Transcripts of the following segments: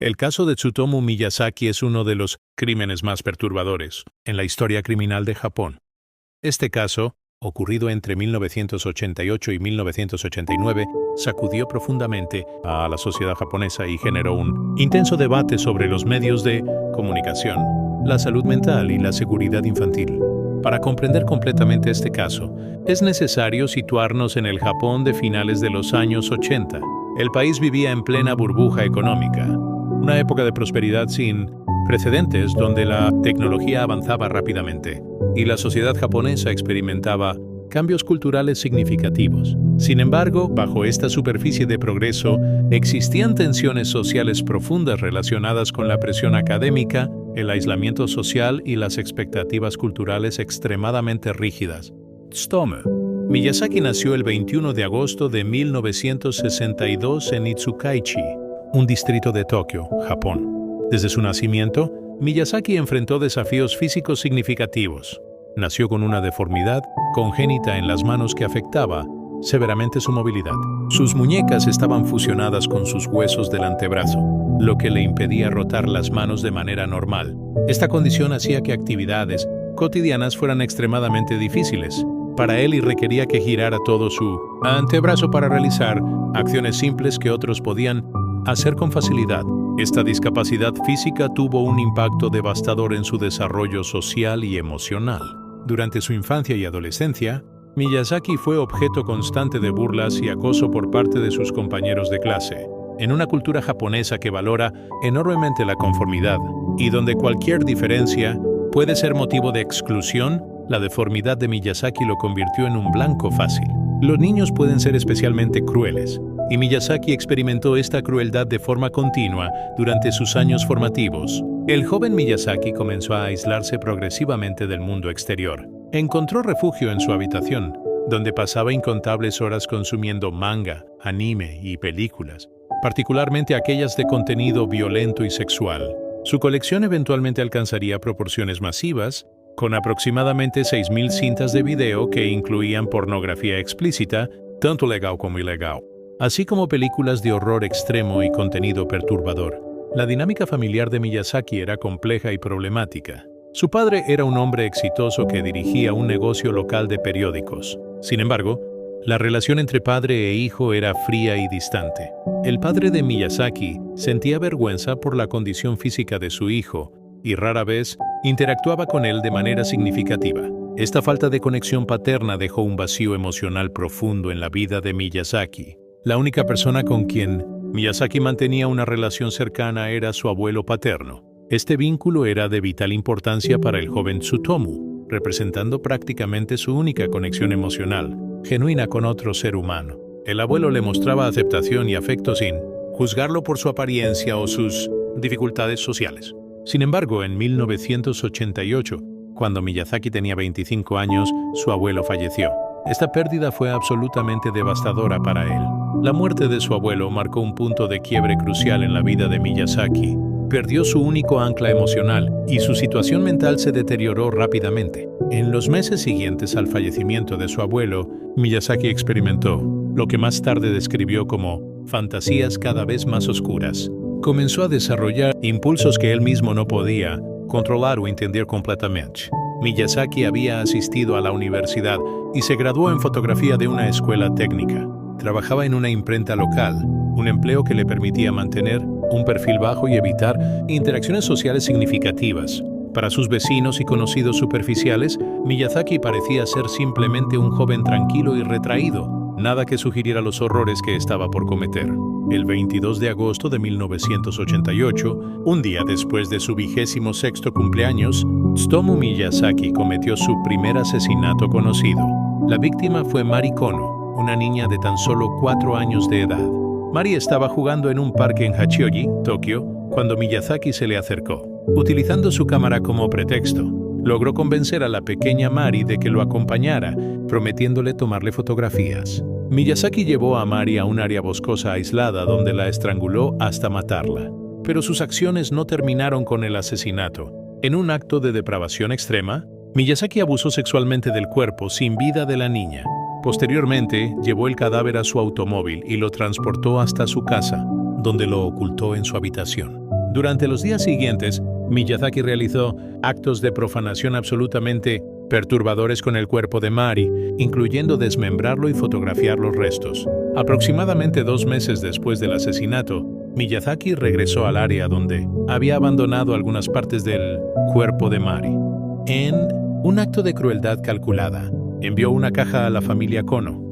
El caso de Tsutomu Miyazaki es uno de los crímenes más perturbadores en la historia criminal de Japón. Este caso, ocurrido entre 1988 y 1989, sacudió profundamente a la sociedad japonesa y generó un intenso debate sobre los medios de comunicación, la salud mental y la seguridad infantil. Para comprender completamente este caso, es necesario situarnos en el Japón de finales de los años 80. El país vivía en plena burbuja económica, una época de prosperidad sin precedentes donde la tecnología avanzaba rápidamente y la sociedad japonesa experimentaba cambios culturales significativos. Sin embargo, bajo esta superficie de progreso, existían tensiones sociales profundas relacionadas con la presión académica, el aislamiento social y las expectativas culturales extremadamente rígidas. Tsutomu Miyazaki nació el 21 de agosto de 1962 en Itsukaichi, un distrito de Tokio, Japón. Desde su nacimiento, Miyazaki enfrentó desafíos físicos significativos. Nació con una deformidad congénita en las manos que afectaba severamente su movilidad. Sus muñecas estaban fusionadas con sus huesos del antebrazo, lo que le impedía rotar las manos de manera normal. Esta condición hacía que actividades cotidianas fueran extremadamente difíciles para él y requería que girara todo su antebrazo para realizar acciones simples que otros podían hacer con facilidad. Esta discapacidad física tuvo un impacto devastador en su desarrollo social y emocional. Durante su infancia y adolescencia, Miyazaki fue objeto constante de burlas y acoso por parte de sus compañeros de clase. En una cultura japonesa que valora enormemente la conformidad y donde cualquier diferencia puede ser motivo de exclusión, la deformidad de Miyazaki lo convirtió en un blanco fácil. Los niños pueden ser especialmente crueles, y Miyazaki experimentó esta crueldad de forma continua durante sus años formativos. El joven Miyazaki comenzó a aislarse progresivamente del mundo exterior. Encontró refugio en su habitación, donde pasaba incontables horas consumiendo manga, anime y películas, particularmente aquellas de contenido violento y sexual. Su colección eventualmente alcanzaría proporciones masivas, con aproximadamente 6.000 cintas de video que incluían pornografía explícita, tanto legal como ilegal, así como películas de horror extremo y contenido perturbador. La dinámica familiar de Miyazaki era compleja y problemática. Su padre era un hombre exitoso que dirigía un negocio local de periódicos. Sin embargo, la relación entre padre e hijo era fría y distante. El padre de Miyazaki sentía vergüenza por la condición física de su hijo y rara vez interactuaba con él de manera significativa. Esta falta de conexión paterna dejó un vacío emocional profundo en la vida de Miyazaki. La única persona con quien Miyazaki mantenía una relación cercana era su abuelo paterno. Este vínculo era de vital importancia para el joven Tsutomu, representando prácticamente su única conexión emocional, genuina con otro ser humano. El abuelo le mostraba aceptación y afecto sin juzgarlo por su apariencia o sus dificultades sociales. Sin embargo, en 1988, cuando Miyazaki tenía 25 años, su abuelo falleció. Esta pérdida fue absolutamente devastadora para él. La muerte de su abuelo marcó un punto de quiebre crucial en la vida de Miyazaki. Perdió su único ancla emocional y su situación mental se deterioró rápidamente. En los meses siguientes al fallecimiento de su abuelo, Miyazaki experimentó lo que más tarde describió como fantasías cada vez más oscuras. Comenzó a desarrollar impulsos que él mismo no podía controlar o entender completamente. Miyazaki había asistido a la universidad y se graduó en fotografía de una escuela técnica. Trabajaba en una imprenta local, un empleo que le permitía mantener un perfil bajo y evitar interacciones sociales significativas. Para sus vecinos y conocidos superficiales, Miyazaki parecía ser simplemente un joven tranquilo y retraído, nada que sugiriera los horrores que estaba por cometer. El 22 de agosto de 1988, un día después de su 26º cumpleaños, Tsutomu Miyazaki cometió su primer asesinato conocido. La víctima fue Mari Kono, una niña de tan solo 4 años de edad. Mari estaba jugando en un parque en Hachioji, Tokio, cuando Miyazaki se le acercó. Utilizando su cámara como pretexto, logró convencer a la pequeña Mari de que lo acompañara, prometiéndole tomarle fotografías. Miyazaki llevó a Mari a un área boscosa aislada donde la estranguló hasta matarla. Pero sus acciones no terminaron con el asesinato. En un acto de depravación extrema, Miyazaki abusó sexualmente del cuerpo sin vida de la niña. Posteriormente, llevó el cadáver a su automóvil y lo transportó hasta su casa, donde lo ocultó en su habitación. Durante los días siguientes, Miyazaki realizó actos de profanación absolutamente perturbadores con el cuerpo de Mari, incluyendo desmembrarlo y fotografiar los restos. Aproximadamente 2 meses después del asesinato, Miyazaki regresó al área donde había abandonado algunas partes del cuerpo de Mari. En un acto de crueldad calculada, envió una caja a la familia Kono.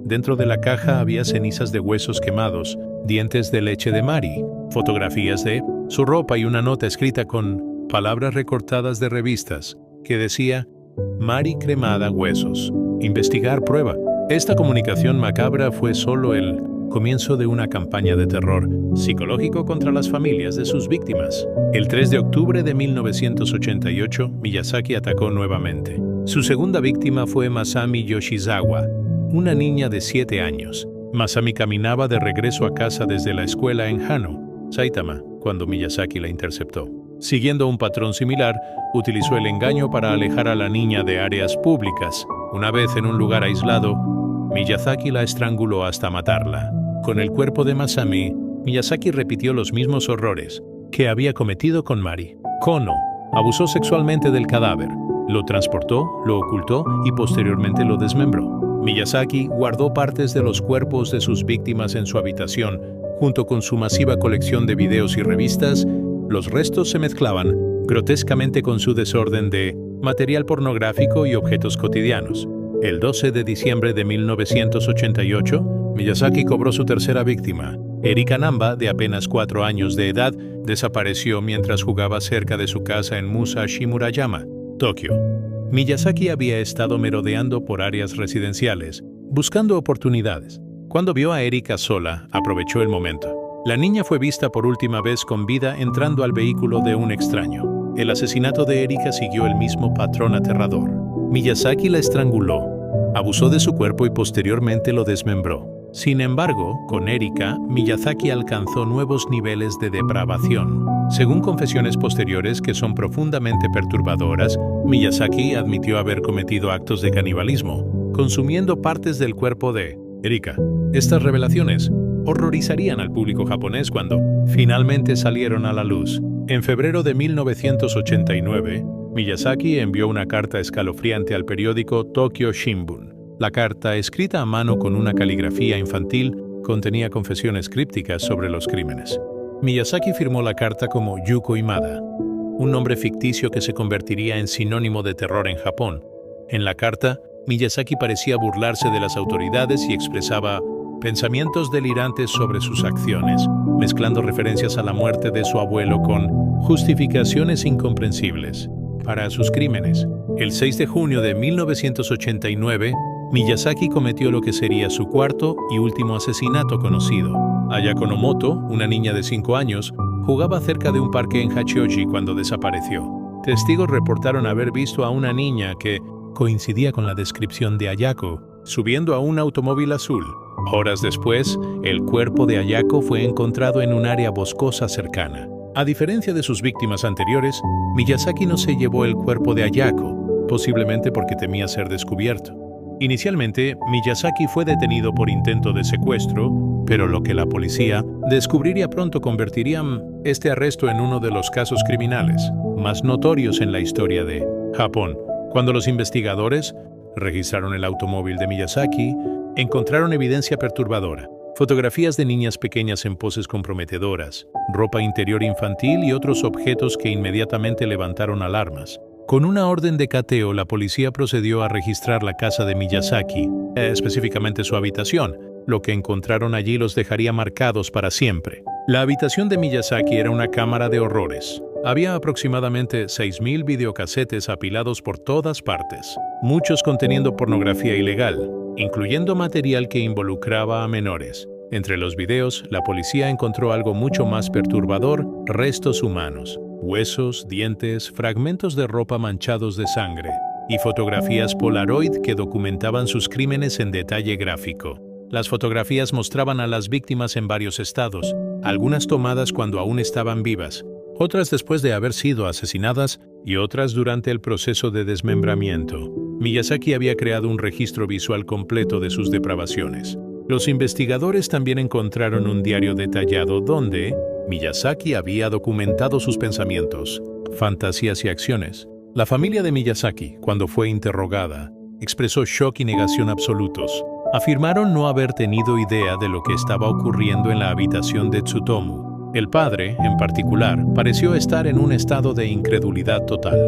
Dentro de la caja había cenizas de huesos quemados, dientes de leche de Mari, fotografías de su ropa y una nota escrita con palabras recortadas de revistas que decía: Mari cremada huesos. Investigar prueba. Esta comunicación macabra fue solo el comienzo de una campaña de terror psicológico contra las familias de sus víctimas. El 3 de octubre de 1988, Miyazaki atacó nuevamente. Su segunda víctima fue Masami Yoshizawa, una niña de 7 años. Masami caminaba de regreso a casa desde la escuela en Hano, Saitama, cuando Miyazaki la interceptó. Siguiendo un patrón similar, utilizó el engaño para alejar a la niña de áreas públicas. Una vez en un lugar aislado, Miyazaki la estranguló hasta matarla. Con el cuerpo de Masami, Miyazaki repitió los mismos horrores que había cometido con Mari. Kono abusó sexualmente del cadáver, lo transportó, lo ocultó y posteriormente lo desmembró. Miyazaki guardó partes de los cuerpos de sus víctimas en su habitación. Junto con su masiva colección de videos y revistas, los restos se mezclaban grotescamente con su desorden de material pornográfico y objetos cotidianos. El 12 de diciembre de 1988, Miyazaki cobró su tercera víctima. Erika Namba, de apenas 4 años de edad, desapareció mientras jugaba cerca de su casa en Musashi Murayama, Tokio. Miyazaki había estado merodeando por áreas residenciales, buscando oportunidades. Cuando vio a Erika sola, aprovechó el momento. La niña fue vista por última vez con vida entrando al vehículo de un extraño. El asesinato de Erika siguió el mismo patrón aterrador. Miyazaki la estranguló, abusó de su cuerpo y posteriormente lo desmembró. Sin embargo, con Erika, Miyazaki alcanzó nuevos niveles de depravación. Según confesiones posteriores que son profundamente perturbadoras, Miyazaki admitió haber cometido actos de canibalismo, consumiendo partes del cuerpo de Erika. Estas revelaciones horrorizarían al público japonés cuando finalmente salieron a la luz. En febrero de 1989, Miyazaki envió una carta escalofriante al periódico Tokyo Shimbun. La carta, escrita a mano con una caligrafía infantil, contenía confesiones crípticas sobre los crímenes. Miyazaki firmó la carta como Yuko Imada, un nombre ficticio que se convertiría en sinónimo de terror en Japón. En la carta, Miyazaki parecía burlarse de las autoridades y expresaba pensamientos delirantes sobre sus acciones, mezclando referencias a la muerte de su abuelo con justificaciones incomprensibles para sus crímenes. El 6 de junio de 1989, Miyazaki cometió lo que sería su cuarto y último asesinato conocido. Ayako Nomoto, una niña de 5 años, jugaba cerca de un parque en Hachioji cuando desapareció. Testigos reportaron haber visto a una niña que coincidía con la descripción de Ayako, subiendo a un automóvil azul. Horas después, el cuerpo de Ayako fue encontrado en un área boscosa cercana. A diferencia de sus víctimas anteriores, Miyazaki no se llevó el cuerpo de Ayako, posiblemente porque temía ser descubierto. Inicialmente, Miyazaki fue detenido por intento de secuestro, pero lo que la policía descubriría pronto convertiría este arresto en uno de los casos criminales más notorios en la historia de Japón. Cuando los investigadores registraron el automóvil de Miyazaki, encontraron evidencia perturbadora: fotografías de niñas pequeñas en poses comprometedoras, ropa interior infantil y otros objetos que inmediatamente levantaron alarmas. Con una orden de cateo, la policía procedió a registrar la casa de Miyazaki, específicamente su habitación. Lo que encontraron allí los dejaría marcados para siempre. La habitación de Miyazaki era una cámara de horrores. Había aproximadamente 6,000 videocasetes apilados por todas partes, muchos conteniendo pornografía ilegal, incluyendo material que involucraba a menores. Entre los videos, la policía encontró algo mucho más perturbador: restos humanos, huesos, dientes, fragmentos de ropa manchados de sangre y fotografías Polaroid que documentaban sus crímenes en detalle gráfico. Las fotografías mostraban a las víctimas en varios estados, algunas tomadas cuando aún estaban vivas, otras después de haber sido asesinadas y otras durante el proceso de desmembramiento. Miyazaki había creado un registro visual completo de sus depravaciones. Los investigadores también encontraron un diario detallado donde Miyazaki había documentado sus pensamientos, fantasías y acciones. La familia de Miyazaki, cuando fue interrogada, expresó shock y negación absolutos. Afirmaron no haber tenido idea de lo que estaba ocurriendo en la habitación de Tsutomu. El padre, en particular, pareció estar en un estado de incredulidad total.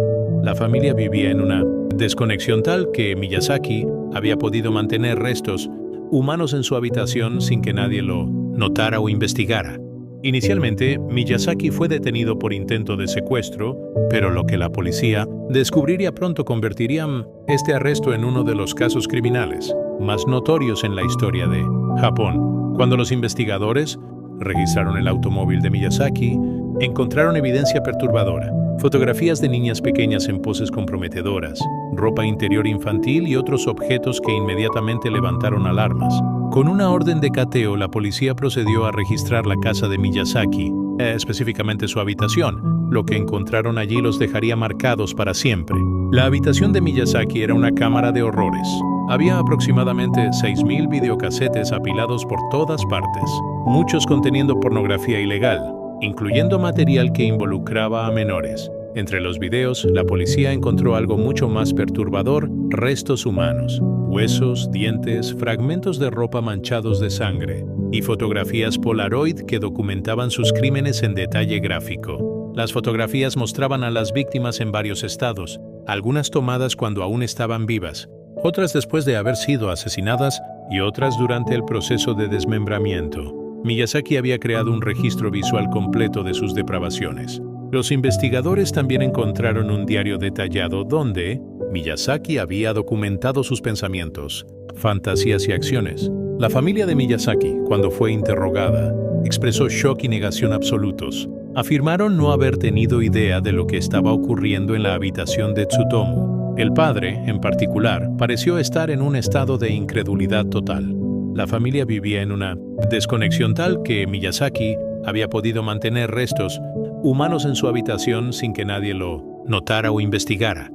La familia vivía en una desconexión tal que Miyazaki había podido mantener restos humanos en su habitación sin que nadie lo notara o investigara. Inicialmente, Miyazaki fue detenido por intento de secuestro, pero lo que la policía descubriría pronto convertiría este arresto en uno de los casos criminales más notorios en la historia de Japón. Cuando los investigadores registraron el automóvil de Miyazaki, encontraron evidencia perturbadora: fotografías de niñas pequeñas en poses comprometedoras, ropa interior infantil y otros objetos que inmediatamente levantaron alarmas. Con una orden de cateo, la policía procedió a registrar la casa de Miyazaki, específicamente su habitación. Lo que encontraron allí los dejaría marcados para siempre. La habitación de Miyazaki era una cámara de horrores. Había aproximadamente 6.000 videocasetes apilados por todas partes, muchos conteniendo pornografía ilegal, incluyendo material que involucraba a menores. Entre los videos, la policía encontró algo mucho más perturbador: restos humanos, huesos, dientes, fragmentos de ropa manchados de sangre y fotografías Polaroid que documentaban sus crímenes en detalle gráfico. Las fotografías mostraban a las víctimas en varios estados, algunas tomadas cuando aún estaban vivas, otras después de haber sido asesinadas y otras durante el proceso de desmembramiento. Miyazaki había creado un registro visual completo de sus depravaciones. Los investigadores también encontraron un diario detallado donde Miyazaki había documentado sus pensamientos, fantasías y acciones. La familia de Miyazaki, cuando fue interrogada, expresó shock y negación absolutos. Afirmaron no haber tenido idea de lo que estaba ocurriendo en la habitación de Tsutomu. El padre, en particular, pareció estar en un estado de incredulidad total. La familia vivía en una desconexión tal que Miyazaki había podido mantener restos humanos en su habitación sin que nadie lo notara o investigara.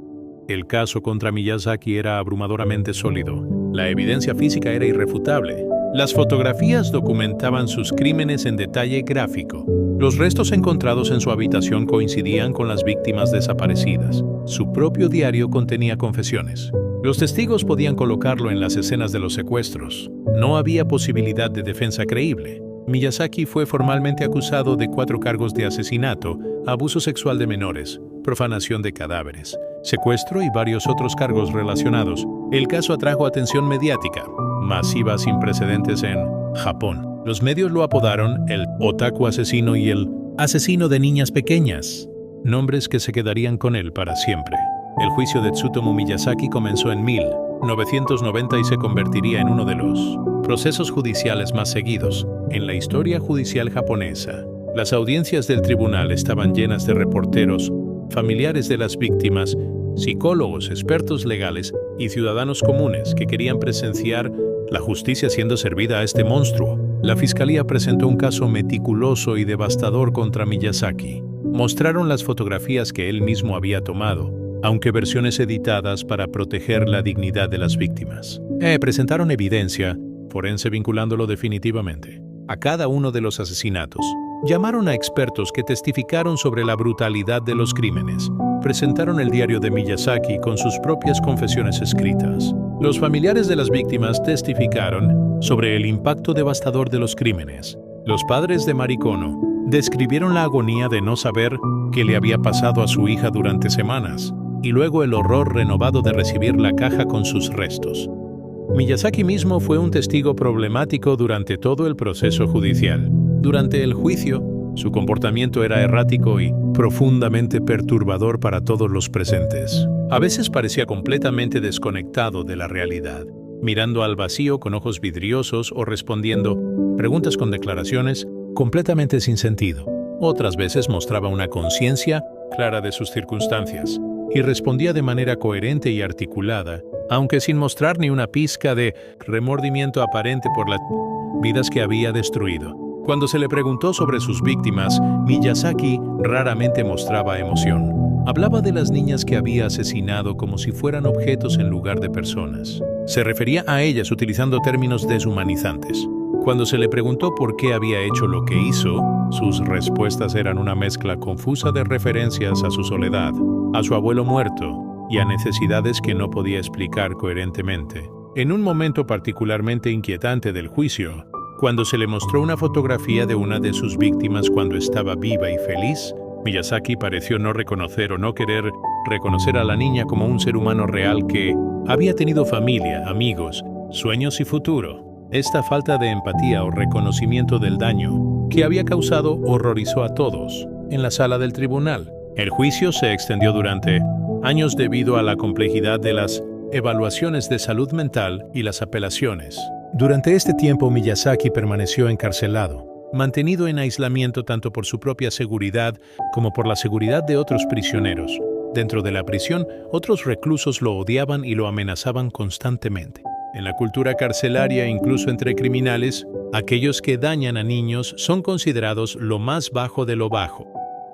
El caso contra Miyazaki era abrumadoramente sólido. La evidencia física era irrefutable. Las fotografías documentaban sus crímenes en detalle gráfico. Los restos encontrados en su habitación coincidían con las víctimas desaparecidas. Su propio diario contenía confesiones. Los testigos podían colocarlo en las escenas de los secuestros. No había posibilidad de defensa creíble. Miyazaki fue formalmente acusado de 4 cargos de asesinato, abuso sexual de menores, profanación de cadáveres, secuestro y varios otros cargos relacionados. El caso atrajo atención mediática masiva sin precedentes en Japón. Los medios lo apodaron el otaku asesino y el asesino de niñas pequeñas, nombres que se quedarían con él para siempre. El juicio de Tsutomu Miyazaki comenzó en 1990 y se convertiría en uno de los procesos judiciales más seguidos en la historia judicial japonesa. Las audiencias del tribunal estaban llenas de reporteros, familiares de las víctimas, psicólogos, expertos legales y ciudadanos comunes que querían presenciar la justicia siendo servida a este monstruo. La fiscalía presentó un caso meticuloso y devastador contra Miyazaki. Mostraron las fotografías que él mismo había tomado, aunque versiones editadas para proteger la dignidad de las víctimas. Presentaron evidencia forense vinculándolo definitivamente a cada uno de los asesinatos. Llamaron a expertos que testificaron sobre la brutalidad de los crímenes. Presentaron el diario de Miyazaki con sus propias confesiones escritas. Los familiares de las víctimas testificaron sobre el impacto devastador de los crímenes. Los padres de Marikono describieron la agonía de no saber qué le había pasado a su hija durante semanas, y luego el horror renovado de recibir la caja con sus restos. Miyazaki mismo fue un testigo problemático durante todo el proceso judicial. Durante el juicio, su comportamiento era errático y profundamente perturbador para todos los presentes. A veces parecía completamente desconectado de la realidad, mirando al vacío con ojos vidriosos o respondiendo preguntas con declaraciones completamente sin sentido. Otras veces mostraba una conciencia clara de sus circunstancias y respondía de manera coherente y articulada, aunque sin mostrar ni una pizca de remordimiento aparente por las vidas que había destruido. Cuando se le preguntó sobre sus víctimas, Miyazaki raramente mostraba emoción. Hablaba de las niñas que había asesinado como si fueran objetos en lugar de personas. Se refería a ellas utilizando términos deshumanizantes. Cuando se le preguntó por qué había hecho lo que hizo, sus respuestas eran una mezcla confusa de referencias a su soledad, a su abuelo muerto y a necesidades que no podía explicar coherentemente. En un momento particularmente inquietante del juicio, cuando se le mostró una fotografía de una de sus víctimas cuando estaba viva y feliz, Miyazaki pareció no reconocer o no querer reconocer a la niña como un ser humano real que había tenido familia, amigos, sueños y futuro. Esta falta de empatía o reconocimiento del daño que había causado horrorizó a todos en la sala del tribunal. El juicio se extendió durante años debido a la complejidad de las evaluaciones de salud mental y las apelaciones. Durante este tiempo, Miyazaki permaneció encarcelado, mantenido en aislamiento tanto por su propia seguridad como por la seguridad de otros prisioneros. Dentro de la prisión, otros reclusos lo odiaban y lo amenazaban constantemente. En la cultura carcelaria, incluso entre criminales, aquellos que dañan a niños son considerados lo más bajo de lo bajo.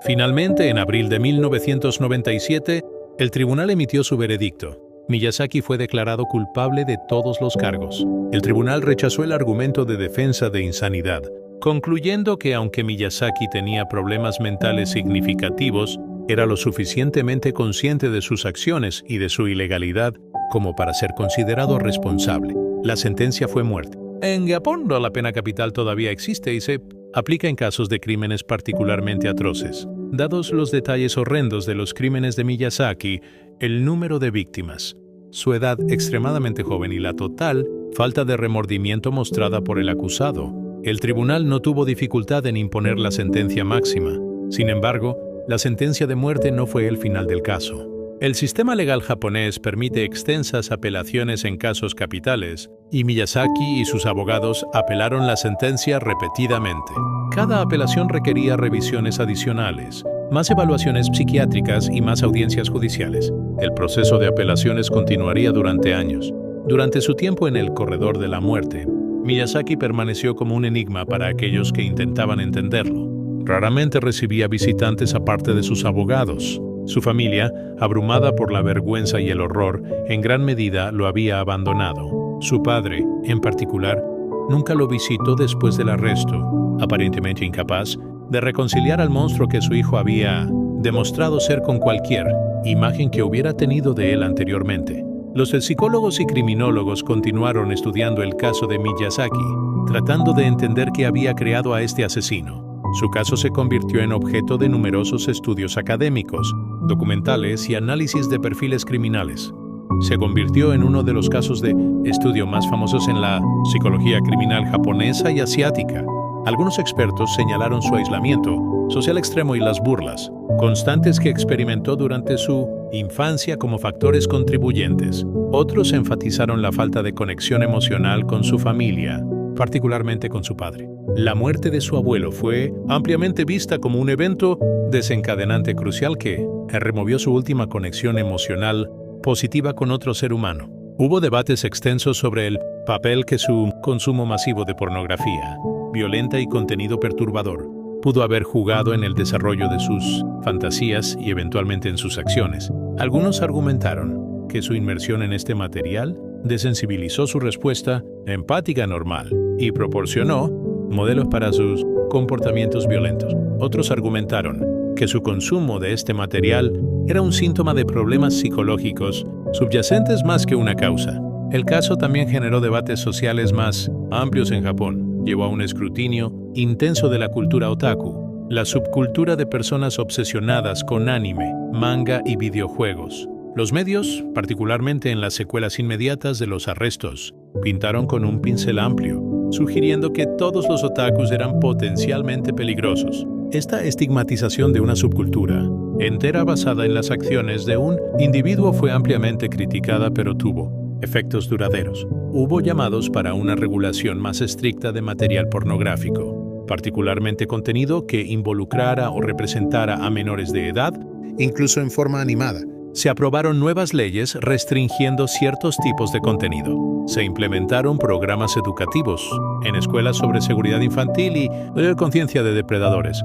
Finalmente, en abril de 1997, el tribunal emitió su veredicto. Miyazaki fue declarado culpable de todos los cargos. El tribunal rechazó el argumento de defensa de insanidad, concluyendo que aunque Miyazaki tenía problemas mentales significativos, era lo suficientemente consciente de sus acciones y de su ilegalidad como para ser considerado responsable. La sentencia fue muerte. En Japón, la pena capital todavía existe y se aplica en casos de crímenes particularmente atroces. Dados los detalles horrendos de los crímenes de Miyazaki, el número de víctimas, su edad extremadamente joven y la total falta de remordimiento mostrada por el acusado, el tribunal no tuvo dificultad en imponer la sentencia máxima. Sin embargo, la sentencia de muerte no fue el final del caso. El sistema legal japonés permite extensas apelaciones en casos capitales, y Miyazaki y sus abogados apelaron la sentencia repetidamente. Cada apelación requería revisiones adicionales, más evaluaciones psiquiátricas y más audiencias judiciales. El proceso de apelaciones continuaría durante años. Durante su tiempo en el corredor de la muerte, Miyazaki permaneció como un enigma para aquellos que intentaban entenderlo. Raramente recibía visitantes aparte de sus abogados. Su familia, abrumada por la vergüenza y el horror, en gran medida lo había abandonado. Su padre, en particular, nunca lo visitó después del arresto, aparentemente incapaz de reconciliar al monstruo que su hijo había demostrado ser con cualquier imagen que hubiera tenido de él anteriormente. Los psicólogos y criminólogos continuaron estudiando el caso de Miyazaki, tratando de entender qué había creado a este asesino. Su caso se convirtió en objeto de numerosos estudios académicos, documentales y análisis de perfiles criminales. Se convirtió en uno de los casos de estudio más famosos en la psicología criminal japonesa y asiática. Algunos expertos señalaron su aislamiento social extremo y las burlas constantes que experimentó durante su infancia como factores contribuyentes. Otros enfatizaron la falta de conexión emocional con su familia, particularmente con su padre. La muerte de su abuelo fue ampliamente vista como un evento desencadenante crucial que removió su última conexión emocional positiva con otro ser humano. Hubo debates extensos sobre el papel que su consumo masivo de pornografía, violenta y contenido perturbador pudo haber jugado en el desarrollo de sus fantasías y eventualmente en sus acciones. Algunos argumentaron que su inmersión en este material desensibilizó su respuesta empática normal y proporcionó modelos para sus comportamientos violentos. Otros argumentaron que su consumo de este material era un síntoma de problemas psicológicos subyacentes más que una causa. El caso también generó debates sociales más amplios en Japón. Llevó a un escrutinio intenso de la cultura otaku, la subcultura de personas obsesionadas con anime, manga y videojuegos. Los medios, particularmente en las secuelas inmediatas de los arrestos, pintaron con un pincel amplio, sugiriendo que todos los otakus eran potencialmente peligrosos. Esta estigmatización de una subcultura, entera basada en las acciones de un individuo, fue ampliamente criticada, pero tuvo efectos duraderos. Hubo llamados para una regulación más estricta de material pornográfico, particularmente contenido que involucrara o representara a menores de edad, incluso en forma animada. Se aprobaron nuevas leyes restringiendo ciertos tipos de contenido. Se implementaron programas educativos en escuelas sobre seguridad infantil y conciencia de depredadores.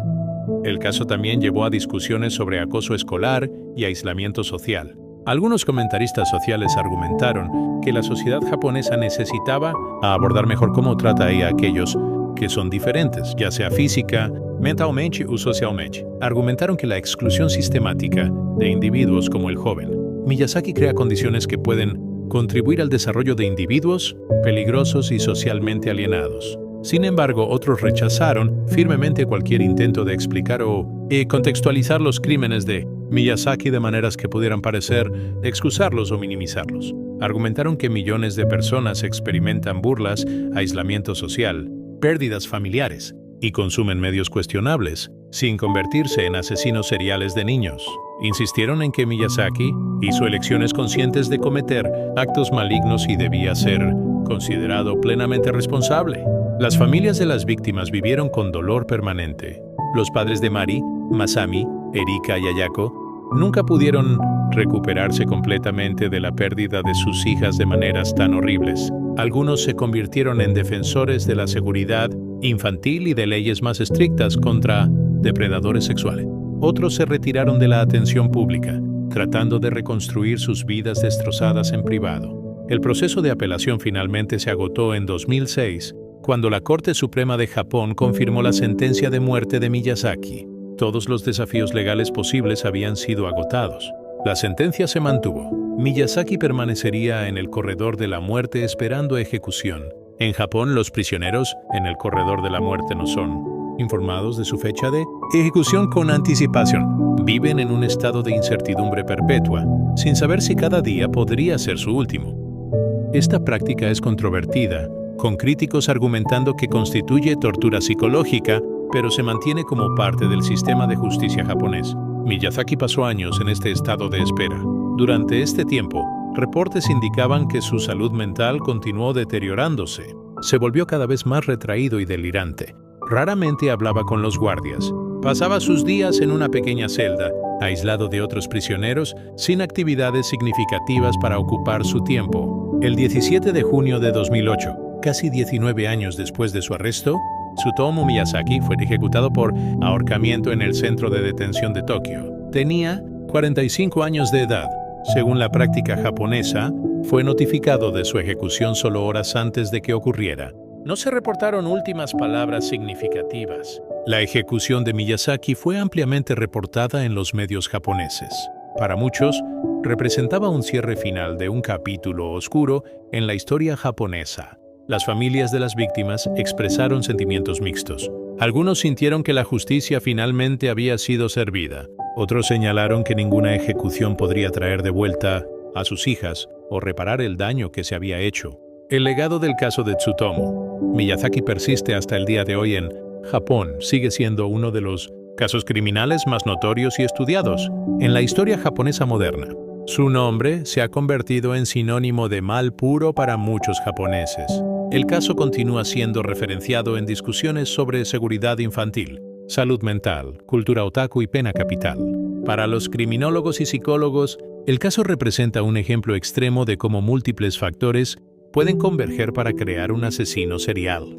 El caso también llevó a discusiones sobre acoso escolar y aislamiento social. Algunos comentaristas sociales argumentaron que la sociedad japonesa necesitaba abordar mejor cómo trata a aquellos que son diferentes, ya sea física, mentalmente o socialmente. Argumentaron que la exclusión sistemática de individuos como el joven Miyazaki crea condiciones que pueden contribuir al desarrollo de individuos peligrosos y socialmente alienados. Sin embargo, otros rechazaron firmemente cualquier intento de explicar o contextualizar los crímenes de Miyazaki de maneras que pudieran parecer excusarlos o minimizarlos. Argumentaron que millones de personas experimentan burlas, aislamiento social, pérdidas familiares y consumen medios cuestionables, sin convertirse en asesinos seriales de niños. Insistieron en que Miyazaki hizo elecciones conscientes de cometer actos malignos y debía ser considerado plenamente responsable. Las familias de las víctimas vivieron con dolor permanente. Los padres de Mari, Masami, Erika y Ayako nunca pudieron recuperarse completamente de la pérdida de sus hijas de maneras tan horribles. Algunos se convirtieron en defensores de la seguridad infantil y de leyes más estrictas contra depredadores sexuales. Otros se retiraron de la atención pública, tratando de reconstruir sus vidas destrozadas en privado. El proceso de apelación finalmente se agotó en 2006, cuando la Corte Suprema de Japón confirmó la sentencia de muerte de Miyazaki. Todos los desafíos legales posibles habían sido agotados. La sentencia se mantuvo. Miyazaki permanecería en el corredor de la muerte esperando ejecución. En Japón, los prisioneros en el corredor de la muerte no son informados de su fecha de ejecución con anticipación. Viven en un estado de incertidumbre perpetua, sin saber si cada día podría ser su último. Esta práctica es controvertida, con críticos argumentando que constituye tortura psicológica, pero se mantiene como parte del sistema de justicia japonés. Miyazaki pasó años en este estado de espera. Durante este tiempo, reportes indicaban que su salud mental continuó deteriorándose. Se volvió cada vez más retraído y delirante. Raramente hablaba con los guardias. Pasaba sus días en una pequeña celda, aislado de otros prisioneros, sin actividades significativas para ocupar su tiempo. El 17 de junio de 2008, casi 19 años después de su arresto, Tsutomu Miyazaki fue ejecutado por ahorcamiento en el centro de detención de Tokio. Tenía 45 años de edad. Según la práctica japonesa, fue notificado de su ejecución solo horas antes de que ocurriera. No se reportaron últimas palabras significativas. La ejecución de Miyazaki fue ampliamente reportada en los medios japoneses. Para muchos, representaba un cierre final de un capítulo oscuro en la historia japonesa. Las familias de las víctimas expresaron sentimientos mixtos. Algunos sintieron que la justicia finalmente había sido servida. Otros señalaron que ninguna ejecución podría traer de vuelta a sus hijas o reparar el daño que se había hecho. El legado del caso de Tsutomu Miyazaki persiste hasta el día de hoy en Japón. Sigue siendo uno de los casos criminales más notorios y estudiados en la historia japonesa moderna. Su nombre se ha convertido en sinónimo de mal puro para muchos japoneses. El caso continúa siendo referenciado en discusiones sobre seguridad infantil, salud mental, cultura otaku y pena capital. Para los criminólogos y psicólogos, el caso representa un ejemplo extremo de cómo múltiples factores pueden converger para crear un asesino serial.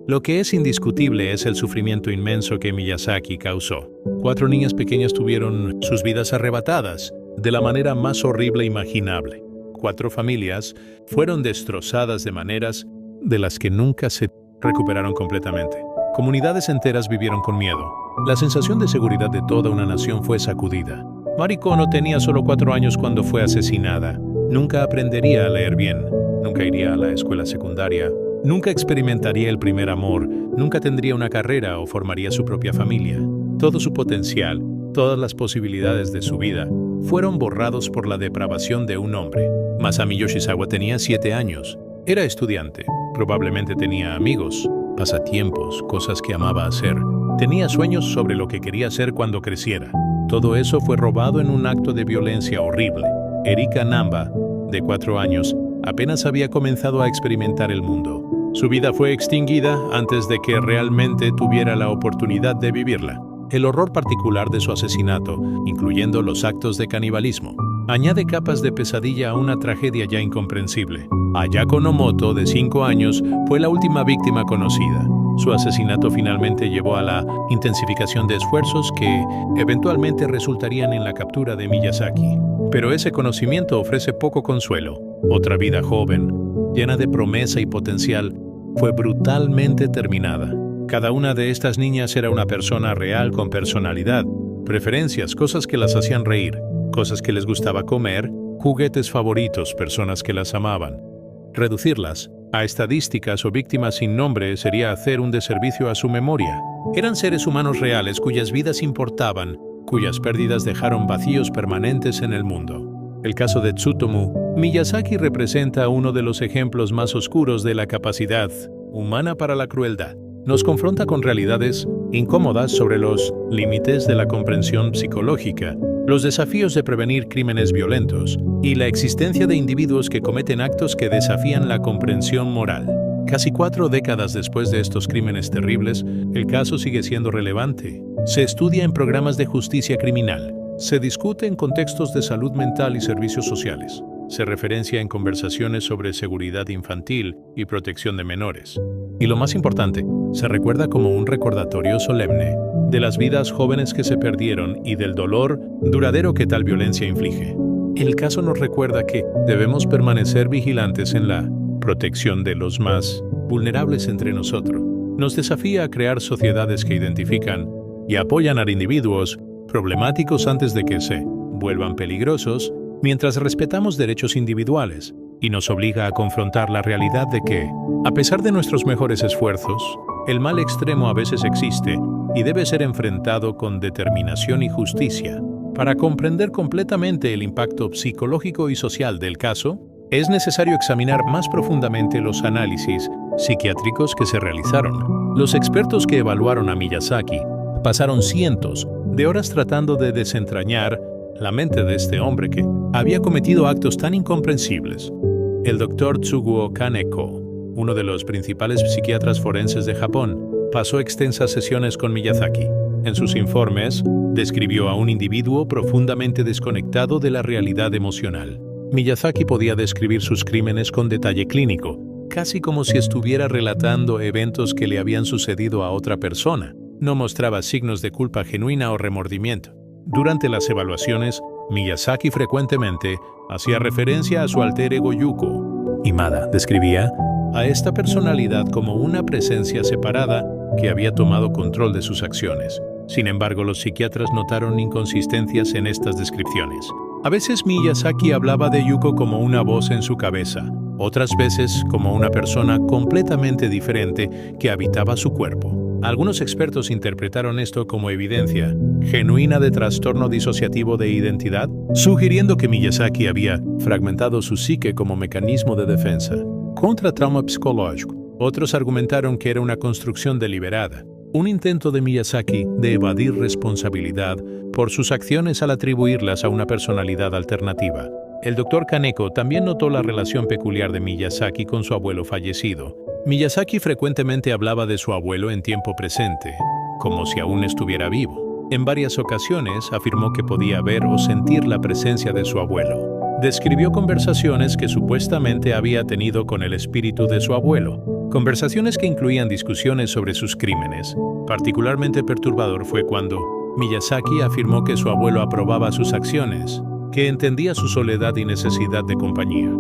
Lo que es indiscutible es el sufrimiento inmenso que Miyazaki causó. 4 niñas pequeñas tuvieron sus vidas arrebatadas de la manera más horrible imaginable. 4 familias fueron destrozadas de maneras de las que nunca se recuperaron completamente. Comunidades enteras vivieron con miedo. La sensación de seguridad de toda una nación fue sacudida. Mariko no tenía solo 4 años cuando fue asesinada. Nunca aprendería a leer bien. Nunca iría a la escuela secundaria. Nunca experimentaría el primer amor. Nunca tendría una carrera o formaría su propia familia. Todo su potencial, todas las posibilidades de su vida, fueron borrados por la depravación de un hombre. Masami Yoshizawa tenía 7 años. Era estudiante. Probablemente tenía amigos, pasatiempos, cosas que amaba hacer. Tenía sueños sobre lo que quería hacer cuando creciera. Todo eso fue robado en un acto de violencia horrible. Erika Namba, de 4 años, apenas había comenzado a experimentar el mundo. Su vida fue extinguida antes de que realmente tuviera la oportunidad de vivirla. El horror particular de su asesinato, incluyendo los actos de canibalismo, añade capas de pesadilla a una tragedia ya incomprensible. Ayako Nomoto, de 5 años, fue la última víctima conocida. Su asesinato finalmente llevó a la intensificación de esfuerzos que eventualmente resultarían en la captura de Miyazaki. Pero ese conocimiento ofrece poco consuelo. Otra vida joven, llena de promesa y potencial, fue brutalmente terminada. Cada una de estas niñas era una persona real con personalidad, preferencias, cosas que las hacían reír, cosas que les gustaba comer, juguetes favoritos, personas que las amaban. Reducirlas a estadísticas o víctimas sin nombre sería hacer un desservicio a su memoria. Eran seres humanos reales cuyas vidas importaban, cuyas pérdidas dejaron vacíos permanentes en el mundo. El caso de Tsutomu, Miyazaki representa uno de los ejemplos más oscuros de la capacidad humana para la crueldad. Nos confronta con realidades incómodas sobre los límites de la comprensión psicológica, los desafíos de prevenir crímenes violentos y la existencia de individuos que cometen actos que desafían la comprensión moral. Casi 4 décadas después de estos crímenes terribles, el caso sigue siendo relevante. Se estudia en programas de justicia criminal, se discute en contextos de salud mental y servicios sociales, se referencia en conversaciones sobre seguridad infantil y protección de menores. Y lo más importante, se recuerda como un recordatorio solemne de las vidas jóvenes que se perdieron y del dolor duradero que tal violencia inflige. El caso nos recuerda que debemos permanecer vigilantes en la protección de los más vulnerables entre nosotros. Nos desafía a crear sociedades que identifican y apoyan a individuos problemáticos antes de que se vuelvan peligrosos, mientras respetamos derechos individuales, y nos obliga a confrontar la realidad de que, a pesar de nuestros mejores esfuerzos, el mal extremo a veces existe y debe ser enfrentado con determinación y justicia. Para comprender completamente el impacto psicológico y social del caso, es necesario examinar más profundamente los análisis psiquiátricos que se realizaron. Los expertos que evaluaron a Miyazaki pasaron cientos de horas tratando de desentrañar la mente de este hombre que había cometido actos tan incomprensibles. El Dr. Tsuguo Kaneko, uno de los principales psiquiatras forenses de Japón, pasó extensas sesiones con Miyazaki. En sus informes, describió a un individuo profundamente desconectado de la realidad emocional. Miyazaki podía describir sus crímenes con detalle clínico, casi como si estuviera relatando eventos que le habían sucedido a otra persona. No mostraba signos de culpa genuina o remordimiento. Durante las evaluaciones, Miyazaki frecuentemente hacía referencia a su alter ego Yuko. Imada describía a esta personalidad como una presencia separada que había tomado control de sus acciones. Sin embargo, los psiquiatras notaron inconsistencias en estas descripciones. A veces Miyazaki hablaba de Yuko como una voz en su cabeza, otras veces como una persona completamente diferente que habitaba su cuerpo. Algunos expertos interpretaron esto como evidencia genuina de trastorno disociativo de identidad, sugiriendo que Miyazaki había fragmentado su psique como mecanismo de defensa contra trauma psicológico. Otros argumentaron que era una construcción deliberada, un intento de Miyazaki de evadir responsabilidad por sus acciones al atribuirlas a una personalidad alternativa. El Dr. Kaneko también notó la relación peculiar de Miyazaki con su abuelo fallecido. Miyazaki frecuentemente hablaba de su abuelo en tiempo presente, como si aún estuviera vivo. En varias ocasiones afirmó que podía ver o sentir la presencia de su abuelo. Describió conversaciones que supuestamente había tenido con el espíritu de su abuelo, conversaciones que incluían discusiones sobre sus crímenes. Particularmente perturbador fue cuando Miyazaki afirmó que su abuelo aprobaba sus acciones, que entendía su soledad y necesidad de compañía.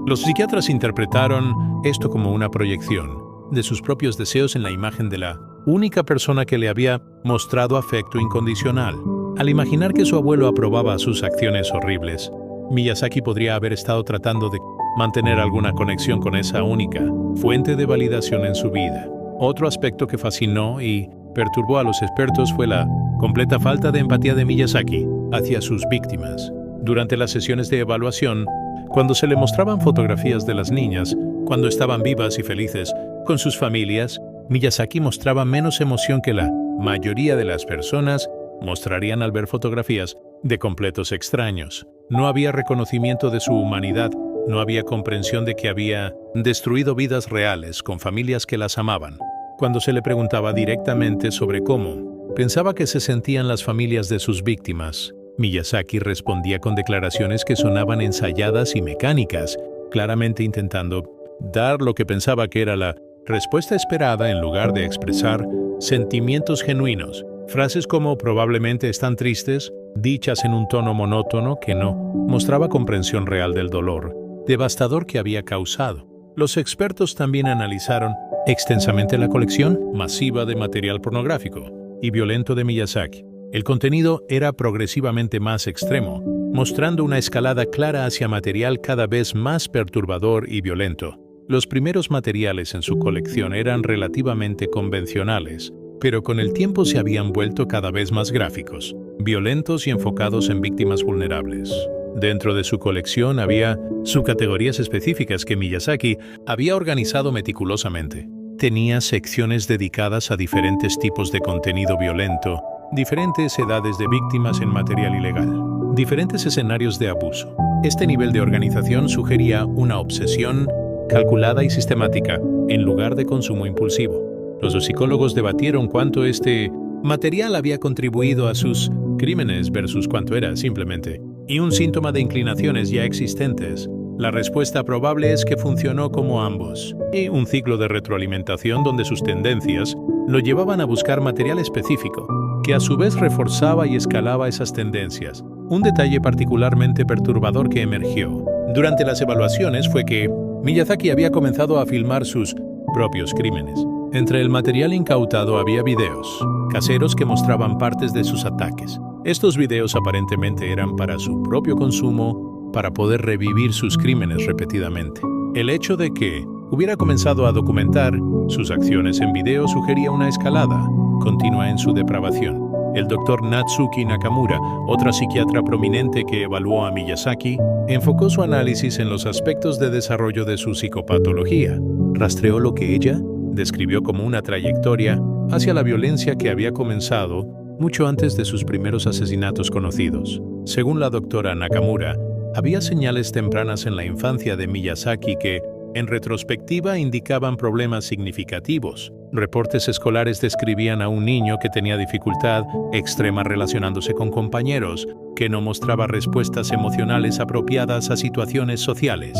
Los psiquiatras interpretaron esto como una proyección de sus propios deseos en la imagen de la única persona que le había mostrado afecto incondicional. Al imaginar que su abuelo aprobaba sus acciones horribles, Miyazaki podría haber estado tratando de mantener alguna conexión con esa única fuente de validación en su vida. Otro aspecto que fascinó y perturbó a los expertos fue la completa falta de empatía de Miyazaki hacia sus víctimas. Durante las sesiones de evaluación, cuando se le mostraban fotografías de las niñas, cuando estaban vivas y felices con sus familias, Miyazaki mostraba menos emoción que la mayoría de las personas mostrarían al ver fotografías de completos extraños. No había reconocimiento de su humanidad, no había comprensión de que había destruido vidas reales con familias que las amaban. Cuando se le preguntaba directamente sobre cómo pensaba que se sentían las familias de sus víctimas, Miyazaki respondía con declaraciones que sonaban ensayadas y mecánicas, claramente intentando dar lo que pensaba que era la respuesta esperada en lugar de expresar sentimientos genuinos. Frases como probablemente están tristes, dichas en un tono monótono que no mostraba comprensión real del dolor devastador que había causado. Los expertos también analizaron extensamente la colección masiva de material pornográfico y violento de Miyazaki. El contenido era progresivamente más extremo, mostrando una escalada clara hacia material cada vez más perturbador y violento. Los primeros materiales en su colección eran relativamente convencionales, pero con el tiempo se habían vuelto cada vez más gráficos, violentos y enfocados en víctimas vulnerables. Dentro de su colección había subcategorías específicas que Miyazaki había organizado meticulosamente. Tenía secciones dedicadas a diferentes tipos de contenido violento, diferentes edades de víctimas en material ilegal, diferentes escenarios de abuso. Este nivel de organización sugería una obsesión calculada y sistemática, en lugar de consumo impulsivo. Los dos psicólogos debatieron cuánto este material había contribuido a sus crímenes versus cuánto era simplemente y un síntoma de inclinaciones ya existentes. La respuesta probable es que funcionó como ambos, y un ciclo de retroalimentación donde sus tendencias lo llevaban a buscar material específico, que a su vez reforzaba y escalaba esas tendencias. Un detalle particularmente perturbador que emergió durante las evaluaciones fue que Miyazaki había comenzado a filmar sus propios crímenes. Entre el material incautado había videos caseros que mostraban partes de sus ataques. Estos videos aparentemente eran para su propio consumo, para poder revivir sus crímenes repetidamente. El hecho de que hubiera comenzado a documentar sus acciones en video sugería una escalada continua en su depravación. El doctor Natsuki Nakamura, otra psiquiatra prominente que evaluó a Miyazaki, enfocó su análisis en los aspectos de desarrollo de su psicopatología. Rastreó lo que ella describió como una trayectoria hacia la violencia que había comenzado mucho antes de sus primeros asesinatos conocidos. Según la doctora Nakamura, había señales tempranas en la infancia de Miyazaki que, en retrospectiva, indicaban problemas significativos. Reportes escolares describían a un niño que tenía dificultad extrema relacionándose con compañeros, que no mostraba respuestas emocionales apropiadas a situaciones sociales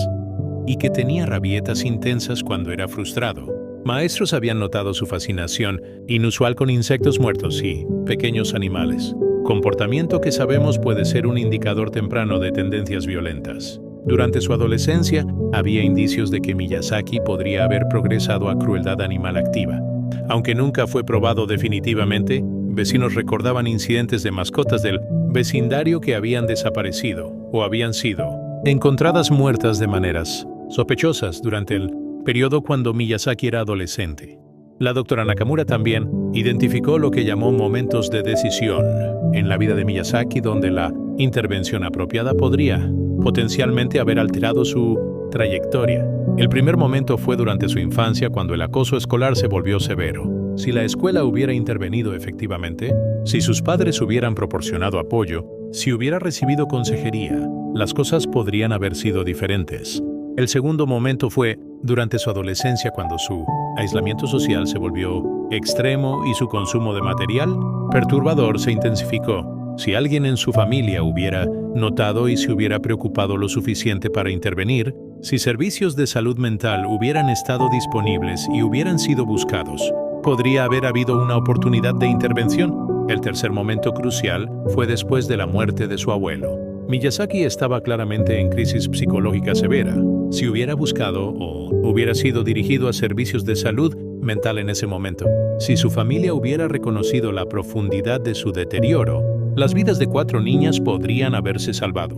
y que tenía rabietas intensas cuando era frustrado. Maestros habían notado su fascinación inusual con insectos muertos y pequeños animales, comportamiento que sabemos puede ser un indicador temprano de tendencias violentas. Durante su adolescencia, había indicios de que Miyazaki podría haber progresado a crueldad animal activa. Aunque nunca fue probado definitivamente, vecinos recordaban incidentes de mascotas del vecindario que habían desaparecido o habían sido encontradas muertas de maneras sospechosas durante el periodo cuando Miyazaki era adolescente. La doctora Nakamura también identificó lo que llamó momentos de decisión en la vida de Miyazaki donde la intervención apropiada podría potencialmente haber alterado su trayectoria. El primer momento fue durante su infancia cuando el acoso escolar se volvió severo. Si la escuela hubiera intervenido efectivamente, si sus padres hubieran proporcionado apoyo, si hubiera recibido consejería, las cosas podrían haber sido diferentes. El segundo momento fue durante su adolescencia cuando su aislamiento social se volvió extremo y su consumo de material perturbador se intensificó. Si alguien en su familia hubiera notado y se hubiera preocupado lo suficiente para intervenir, si servicios de salud mental hubieran estado disponibles y hubieran sido buscados, podría haber habido una oportunidad de intervención. El tercer momento crucial fue después de la muerte de su abuelo. Miyazaki estaba claramente en crisis psicológica severa. Si hubiera buscado o hubiera sido dirigido a servicios de salud mental en ese momento, si su familia hubiera reconocido la profundidad de su deterioro, las vidas de 4 niñas podrían haberse salvado.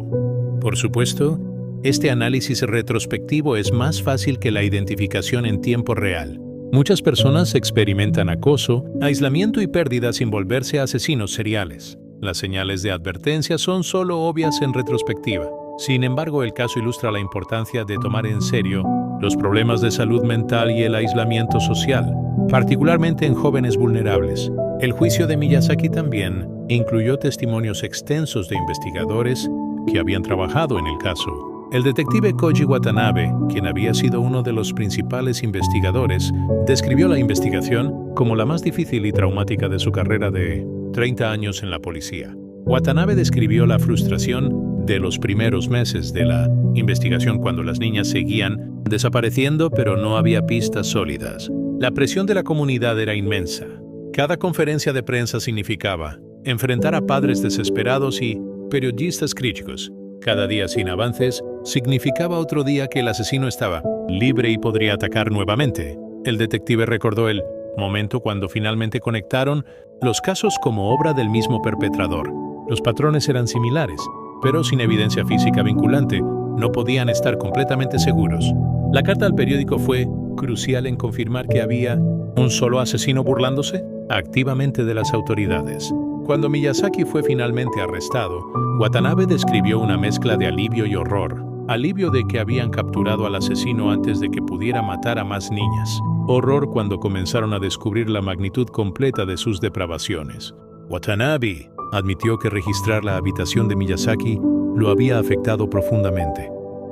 Por supuesto, este análisis retrospectivo es más fácil que la identificación en tiempo real. Muchas personas experimentan acoso, aislamiento y pérdida sin volverse asesinos seriales. Las señales de advertencia son solo obvias en retrospectiva. Sin embargo, el caso ilustra la importancia de tomar en serio los problemas de salud mental y el aislamiento social, particularmente en jóvenes vulnerables. El juicio de Miyazaki también incluyó testimonios extensos de investigadores que habían trabajado en el caso. El detective Koji Watanabe, quien había sido uno de los principales investigadores, describió la investigación como la más difícil y traumática de su carrera de 30 años en la policía. Watanabe describió la frustración de los primeros meses de la investigación, cuando las niñas seguían desapareciendo pero no había pistas sólidas. La presión de la comunidad era inmensa. Cada conferencia de prensa significaba enfrentar a padres desesperados y periodistas críticos. Cada día sin avances significaba otro día que el asesino estaba libre y podría atacar nuevamente. El detective recordó el momento cuando finalmente conectaron los casos como obra del mismo perpetrador. Los patrones eran similares, pero sin evidencia física vinculante. No podían estar completamente seguros. La carta al periódico fue crucial en confirmar que había un solo asesino burlándose activamente de las autoridades. Cuando Miyazaki fue finalmente arrestado, Watanabe describió una mezcla de alivio y horror. Alivio de que habían capturado al asesino antes de que pudiera matar a más niñas. Horror cuando comenzaron a descubrir la magnitud completa de sus depravaciones. Watanabe admitió que registrar la habitación de Miyazaki lo había afectado profundamente.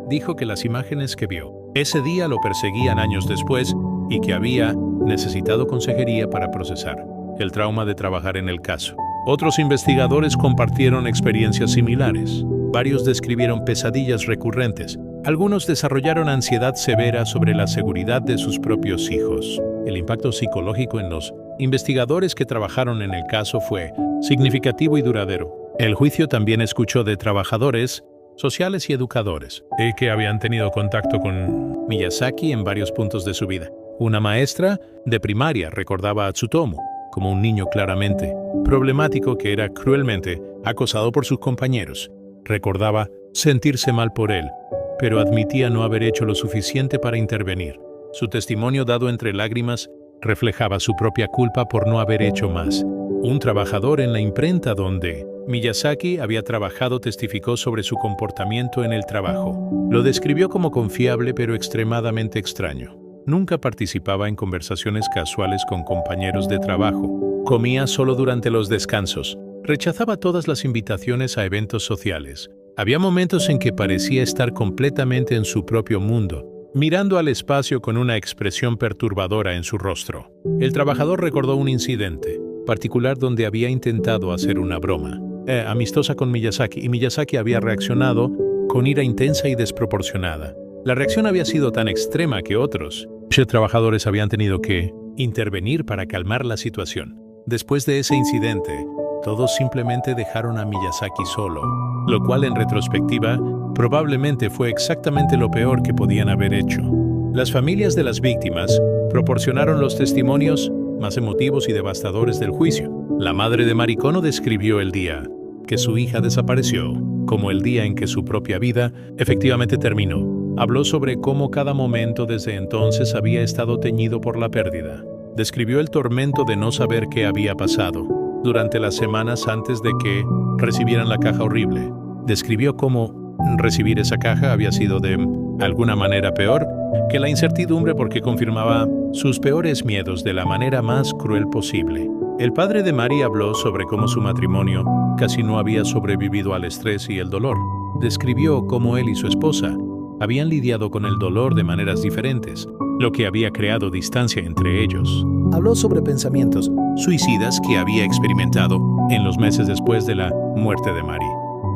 Dijo que las imágenes que vio ese día lo perseguían años después y que había necesitado consejería para procesar el trauma de trabajar en el caso. Otros investigadores compartieron experiencias similares. Varios describieron pesadillas recurrentes. Algunos desarrollaron ansiedad severa sobre la seguridad de sus propios hijos. El impacto psicológico en los investigadores que trabajaron en el caso fue significativo y duradero. El juicio también escuchó de trabajadores sociales y educadores que habían tenido contacto con Miyazaki en varios puntos de su vida. Una maestra de primaria recordaba a Tsutomu como un niño claramente problemático que era cruelmente acosado por sus compañeros. Recordaba sentirse mal por él, pero admitía no haber hecho lo suficiente para intervenir. Su testimonio, dado entre lágrimas, reflejaba su propia culpa por no haber hecho más. Un trabajador en la imprenta donde Miyazaki había trabajado testificó sobre su comportamiento en el trabajo. Lo describió como confiable pero extremadamente extraño. Nunca participaba en conversaciones casuales con compañeros de trabajo. Comía solo durante los descansos. Rechazaba todas las invitaciones a eventos sociales. Había momentos en que parecía estar completamente en su propio mundo, mirando al espacio con una expresión perturbadora en su rostro. El trabajador recordó un incidente particular donde había intentado hacer una broma amistosa con Miyazaki, y Miyazaki había reaccionado con ira intensa y desproporcionada. La reacción había sido tan extrema que otros trabajadores habían tenido que intervenir para calmar la situación. Después de ese incidente, todos simplemente dejaron a Miyazaki solo, lo cual en retrospectiva probablemente fue exactamente lo peor que podían haber hecho. Las familias de las víctimas proporcionaron los testimonios más emotivos y devastadores del juicio. La madre de Mari Kono describió el día que su hija desapareció como el día en que su propia vida efectivamente terminó. Habló sobre cómo cada momento desde entonces había estado teñido por la pérdida. Describió el tormento de no saber qué había pasado durante las semanas antes de que recibieran la caja horrible. Describió cómo recibir esa caja había sido de alguna manera peor que la incertidumbre, porque confirmaba sus peores miedos de la manera más cruel posible. El padre de Mari habló sobre cómo su matrimonio casi no había sobrevivido al estrés y el dolor. Describió cómo él y su esposa habían lidiado con el dolor de maneras diferentes, lo que había creado distancia entre ellos. Habló sobre pensamientos suicidas que había experimentado en los meses después de la muerte de Mari.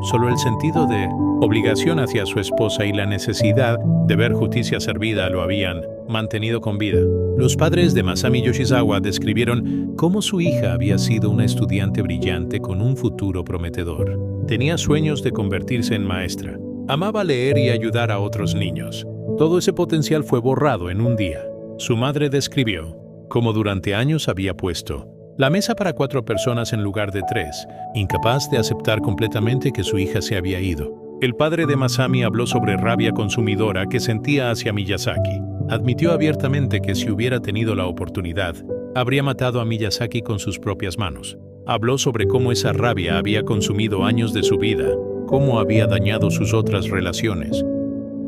Solo el sentido de obligación hacia su esposa y la necesidad de ver justicia servida lo habían mantenido con vida. Los padres de Masami Yoshizawa describieron cómo su hija había sido una estudiante brillante con un futuro prometedor. Tenía sueños de convertirse en maestra. Amaba leer y ayudar a otros niños. Todo ese potencial fue borrado en un día. Su madre describió cómo durante años había puesto la mesa para 4 personas en lugar de 3, incapaz de aceptar completamente que su hija se había ido. El padre de Masami habló sobre rabia consumidora que sentía hacia Miyazaki. Admitió abiertamente que si hubiera tenido la oportunidad, habría matado a Miyazaki con sus propias manos. Habló sobre cómo esa rabia había consumido años de su vida, cómo había dañado sus otras relaciones.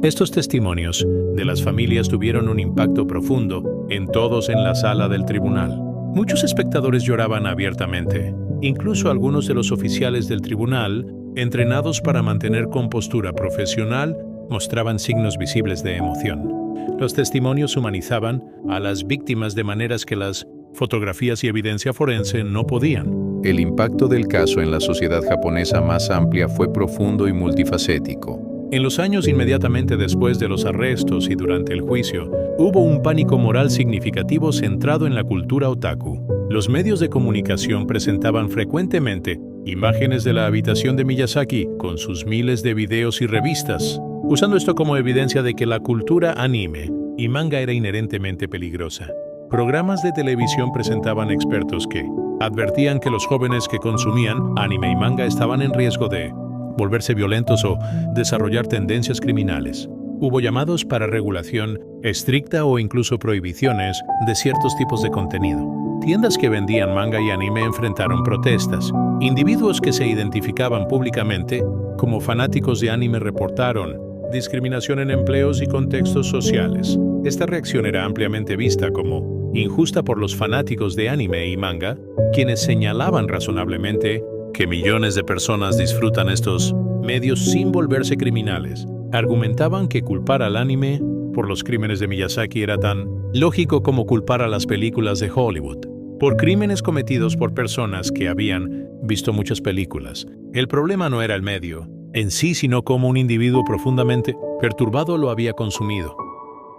Estos testimonios de las familias tuvieron un impacto profundo en todos en la sala del tribunal. Muchos espectadores lloraban abiertamente. Incluso algunos de los oficiales del tribunal, entrenados para mantener compostura profesional, mostraban signos visibles de emoción. Los testimonios humanizaban a las víctimas de maneras que las fotografías y evidencia forense no podían. El impacto del caso en la sociedad japonesa más amplia fue profundo y multifacético. En los años inmediatamente después de los arrestos y durante el juicio, hubo un pánico moral significativo centrado en la cultura otaku. Los medios de comunicación presentaban frecuentemente imágenes de la habitación de Miyazaki con sus miles de videos y revistas, usando esto como evidencia de que la cultura anime y manga era inherentemente peligrosa. Programas de televisión presentaban expertos que advertían que los jóvenes que consumían anime y manga estaban en riesgo de volverse violentos o desarrollar tendencias criminales. Hubo llamados para regulación estricta o incluso prohibiciones de ciertos tipos de contenido. Tiendas que vendían manga y anime enfrentaron protestas. Individuos que se identificaban públicamente como fanáticos de anime reportaron discriminación en empleos y contextos sociales. Esta reacción era ampliamente vista como injusta por los fanáticos de anime y manga, quienes señalaban razonablemente que millones de personas disfrutan estos medios sin volverse criminales. Argumentaban que culpar al anime por los crímenes de Miyazaki era tan lógico como culpar a las películas de Hollywood por crímenes cometidos por personas que habían visto muchas películas. El problema no era el medio en sí, sino cómo un individuo profundamente perturbado lo había consumido.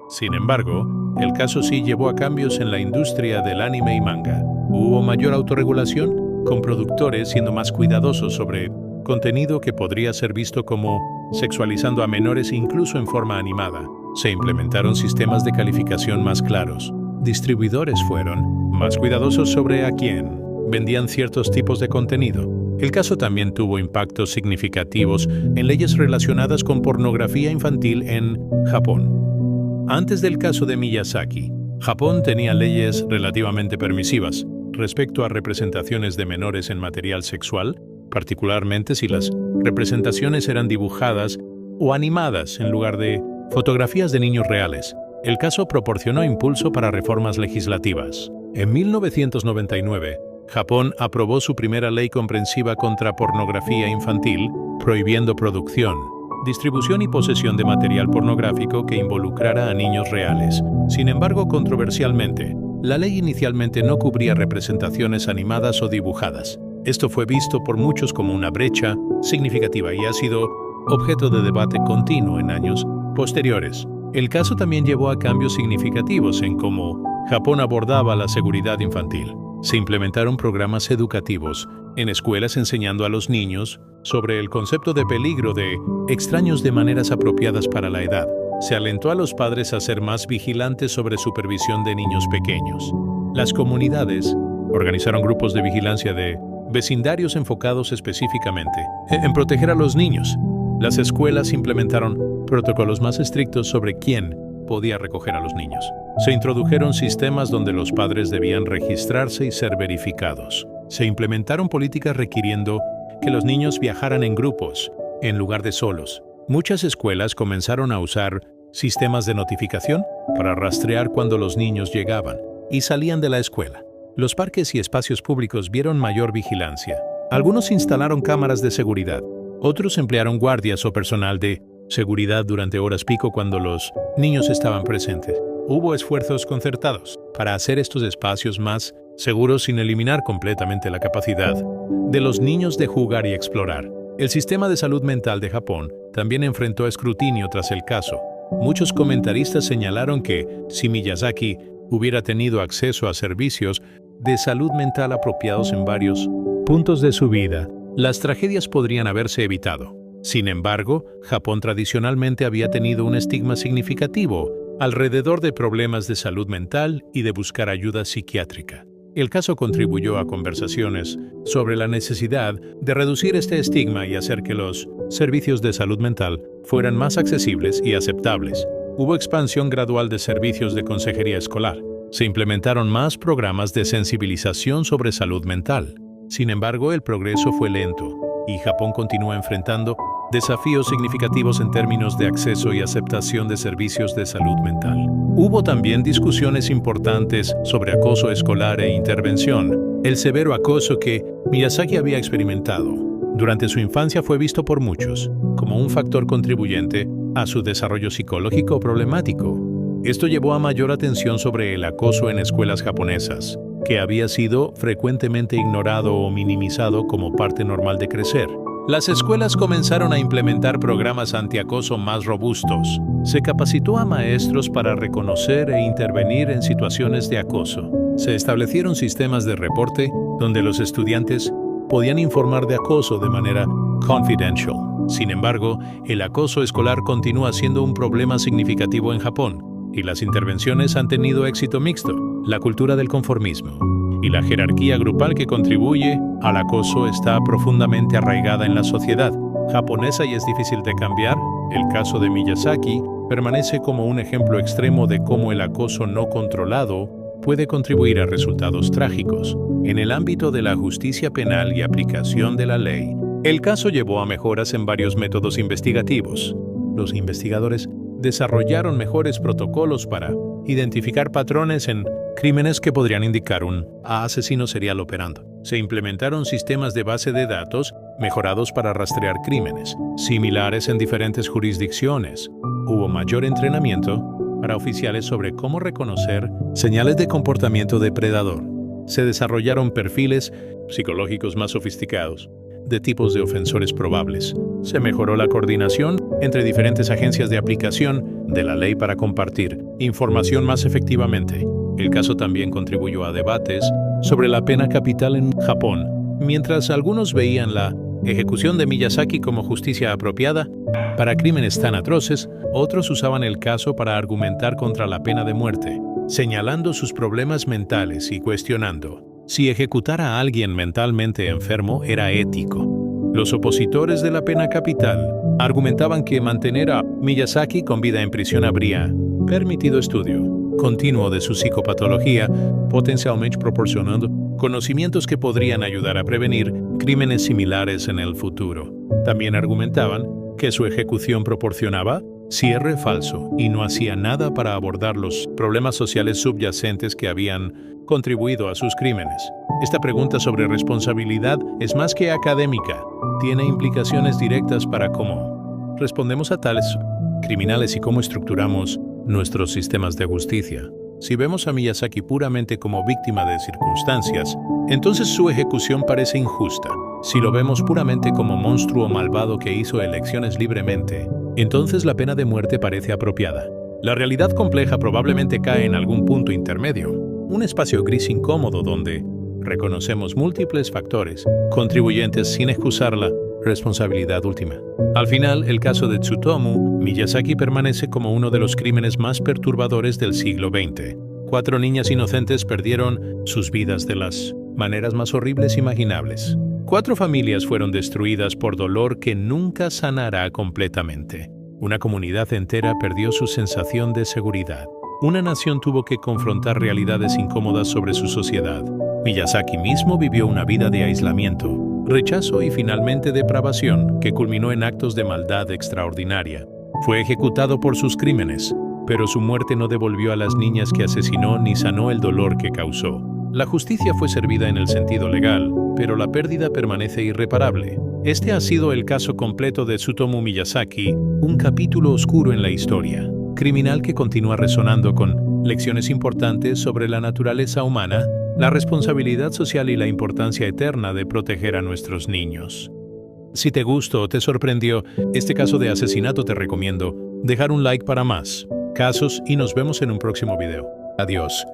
Sin embargo, el caso sí llevó a cambios en la industria del anime y manga. Hubo mayor autorregulación, con productores siendo más cuidadosos sobre contenido que podría ser visto como sexualizando a menores incluso en forma animada. Se implementaron sistemas de calificación más claros. Distribuidores fueron más cuidadosos sobre a quién vendían ciertos tipos de contenido. El caso también tuvo impactos significativos en leyes relacionadas con pornografía infantil en Japón. Antes del caso de Miyazaki, Japón tenía leyes relativamente permisivas respecto a representaciones de menores en material sexual, particularmente si las representaciones eran dibujadas o animadas en lugar de fotografías de niños reales. El caso proporcionó impulso para reformas legislativas. En 1999, Japón aprobó su primera ley comprensiva contra pornografía infantil, prohibiendo producción, distribución y posesión de material pornográfico que involucrara a niños reales. Sin embargo, controversialmente, la ley inicialmente no cubría representaciones animadas o dibujadas. Esto fue visto por muchos como una brecha significativa y ha sido objeto de debate continuo en años posteriores. El caso también llevó a cambios significativos en cómo Japón abordaba la seguridad infantil. Se implementaron programas educativos en escuelas enseñando a los niños sobre el concepto de peligro de extraños de maneras apropiadas para la edad. Se alentó a los padres a ser más vigilantes sobre supervisión de niños pequeños. Las comunidades organizaron grupos de vigilancia de vecindarios enfocados específicamente en proteger a los niños. Las escuelas implementaron protocolos más estrictos sobre quién podía recoger a los niños. Se introdujeron sistemas donde los padres debían registrarse y ser verificados. Se implementaron políticas requiriendo que los niños viajaran en grupos, en lugar de solos. Muchas escuelas comenzaron a usar sistemas de notificación para rastrear cuando los niños llegaban y salían de la escuela. Los parques y espacios públicos vieron mayor vigilancia. Algunos instalaron cámaras de seguridad. Otros emplearon guardias o personal de seguridad durante horas pico cuando los niños estaban presentes. Hubo esfuerzos concertados para hacer estos espacios más seguros sin eliminar completamente la capacidad de los niños de jugar y explorar. El sistema de salud mental de Japón también enfrentó escrutinio tras el caso. Muchos comentaristas señalaron que si Miyazaki hubiera tenido acceso a servicios de salud mental apropiados en varios puntos de su vida, las tragedias podrían haberse evitado. Sin embargo, Japón tradicionalmente había tenido un estigma significativo alrededor de problemas de salud mental y de buscar ayuda psiquiátrica. El caso contribuyó a conversaciones sobre la necesidad de reducir este estigma y hacer que los servicios de salud mental fueran más accesibles y aceptables. Hubo expansión gradual de servicios de consejería escolar. Se implementaron más programas de sensibilización sobre salud mental. Sin embargo, el progreso fue lento y Japón continúa enfrentando desafíos significativos en términos de acceso y aceptación de servicios de salud mental. Hubo también discusiones importantes sobre acoso escolar e intervención. El severo acoso que Miyazaki había experimentado durante su infancia fue visto por muchos como un factor contribuyente a su desarrollo psicológico problemático. Esto llevó a mayor atención sobre el acoso en escuelas japonesas. que había sido frecuentemente ignorado o minimizado como parte normal de crecer. Las escuelas comenzaron a implementar programas antiacoso más robustos. Se capacitó a maestros para reconocer e intervenir en situaciones de acoso. Se establecieron sistemas de reporte donde los estudiantes podían informar de acoso de manera confidential. Sin embargo, el acoso escolar continúa siendo un problema significativo en Japón, y las intervenciones han tenido éxito mixto. La cultura del conformismo y la jerarquía grupal que contribuye al acoso está profundamente arraigada en la sociedad japonesa y es difícil de cambiar. El caso de Miyazaki permanece como un ejemplo extremo de cómo el acoso no controlado puede contribuir a resultados trágicos. En el ámbito de la justicia penal y aplicación de la ley, el caso llevó a mejoras en varios métodos investigativos. Los investigadores desarrollaron mejores protocolos para identificar patrones en crímenes que podrían indicar un asesino serial operando. Se implementaron sistemas de base de datos mejorados para rastrear crímenes similares en diferentes jurisdicciones. Hubo mayor entrenamiento para oficiales sobre cómo reconocer señales de comportamiento depredador. Se desarrollaron perfiles psicológicos más sofisticados de tipos de ofensores probables. Se mejoró la coordinación entre diferentes agencias de aplicación de la ley para compartir información más efectivamente. El caso también contribuyó a debates sobre la pena capital en Japón. Mientras algunos veían la ejecución de Miyazaki como justicia apropiada para crímenes tan atroces, otros usaban el caso para argumentar contra la pena de muerte, señalando sus problemas mentales y cuestionando si ejecutar a alguien mentalmente enfermo era ético. Los opositores de la pena capital argumentaban que mantener a Miyazaki con vida en prisión habría permitido estudio continuo de su psicopatología, potencialmente proporcionando conocimientos que podrían ayudar a prevenir crímenes similares en el futuro. También argumentaban que su ejecución proporcionaba cierre falso y no hacía nada para abordar los problemas sociales subyacentes que habían contribuido a sus crímenes. Esta pregunta sobre responsabilidad es más que académica, tiene implicaciones directas para cómo respondemos a tales criminales y cómo estructuramos nuestros sistemas de justicia. Si vemos a Miyazaki puramente como víctima de circunstancias, entonces su ejecución parece injusta. Si lo vemos puramente como monstruo malvado que hizo elecciones libremente, entonces la pena de muerte parece apropiada. La realidad compleja probablemente cae en algún punto intermedio, un espacio gris incómodo donde reconocemos múltiples factores contribuyentes sin excusar la responsabilidad última. Al final, el caso de Tsutomu Miyazaki permanece como uno de los crímenes más perturbadores del siglo XX. 4 niñas inocentes perdieron sus vidas de las maneras más horribles imaginables. 4 familias fueron destruidas por dolor que nunca sanará completamente. Una comunidad entera perdió su sensación de seguridad. Una nación tuvo que confrontar realidades incómodas sobre su sociedad. Miyazaki mismo vivió una vida de aislamiento, rechazo y finalmente depravación que culminó en actos de maldad extraordinaria. Fue ejecutado por sus crímenes, pero su muerte no devolvió a las niñas que asesinó ni sanó el dolor que causó. La justicia fue servida en el sentido legal, pero la pérdida permanece irreparable. Este ha sido el caso completo de Tsutomu Miyazaki, un capítulo oscuro en la historia, criminal que continúa resonando con lecciones importantes sobre la naturaleza humana, la responsabilidad social y la importancia eterna de proteger a nuestros niños. Si te gustó o te sorprendió este caso de asesinato, te recomiendo dejar un like para más casos y nos vemos en un próximo video. Adiós.